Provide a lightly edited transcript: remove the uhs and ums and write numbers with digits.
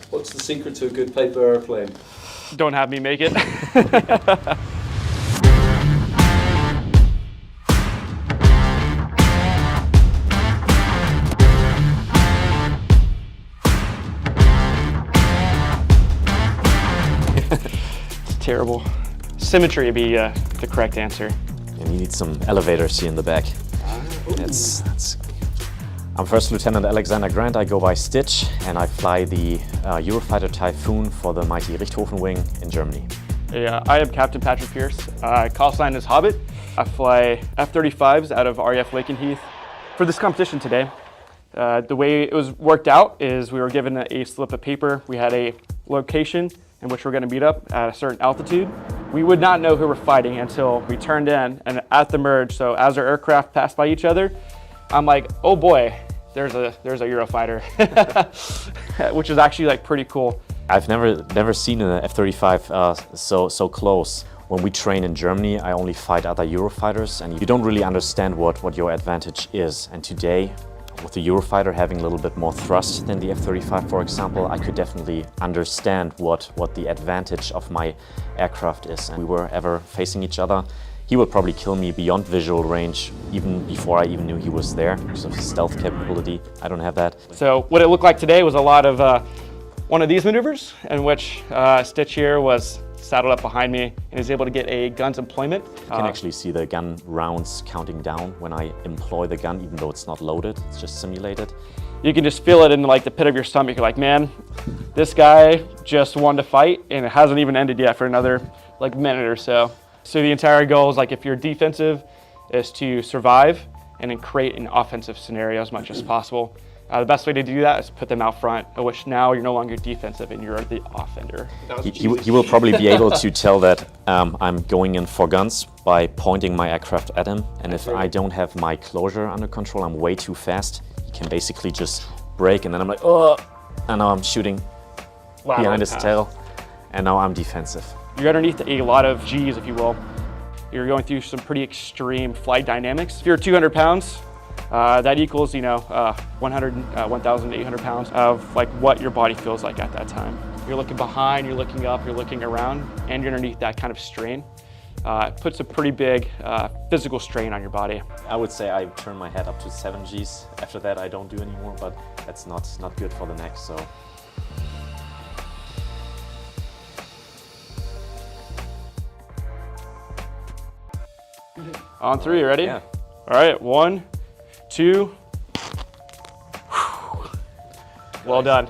What's the secret to a good paper airplane? Don't have me make it. It's terrible. Symmetry would be the correct answer. And you need some elevators here in the back. I'm First Lieutenant Alexander Grandt. I go by Stitch, and I fly the Eurofighter Typhoon for the mighty Richthofen wing in Germany. Yeah, I am Captain Patrick Pearce. Call sign is Hobit. I fly F-35s out of RAF Lakenheath. For this competition today, the way it was worked out is we were given a slip of paper. We had a location in which we're going to meet up at a certain altitude. We would not know who we're fighting until we turned in and at the merge. So as our aircraft passed by each other, I'm like, oh boy, there's a Eurofighter, which is actually like pretty cool. I've never seen an F-35 so close. When we train in Germany, I only fight other Eurofighters, and you don't really understand what your advantage is. And today, with the Eurofighter having a little bit more thrust than the F-35, for example, I could definitely understand what the advantage of my aircraft is. And we were ever facing each other. He would probably kill me beyond visual range, even before I even knew he was there, because of his stealth capability. I don't have that. So what it looked like today was a lot of one of these maneuvers, in which Stitch here was saddled up behind me and is able to get a gun's employment. You can actually see the gun rounds counting down when I employ the gun, even though it's not loaded, it's just simulated. You can just feel it in like the pit of your stomach. You're like, man, this guy just won to fight and it hasn't even ended yet for another like minute or so. So the entire goal is, like, if you're defensive, is to survive and then create an offensive scenario as much as possible. The best way to do that is put them out front, at which now you're no longer defensive and you're the offender. He will probably be able to tell that I'm going in for guns by pointing my aircraft at him. And if I don't have my closure under control, I'm way too fast, he can basically just break, and then I'm like, oh, and now I'm shooting behind his tail, and now I'm defensive. You're underneath a lot of G's, if you will. You're going through some pretty extreme flight dynamics. If you're 200 pounds, that equals, 1,800 pounds of like what your body feels like at that time. You're looking behind, you're looking up, you're looking around, and you're underneath that kind of strain. It puts a pretty big physical strain on your body. I would say I turn my head up to 7 Gs. After that, I don't do anymore, but that's not good for the neck, so. On 3, you ready? Yeah. All right, 1, 2. Well done.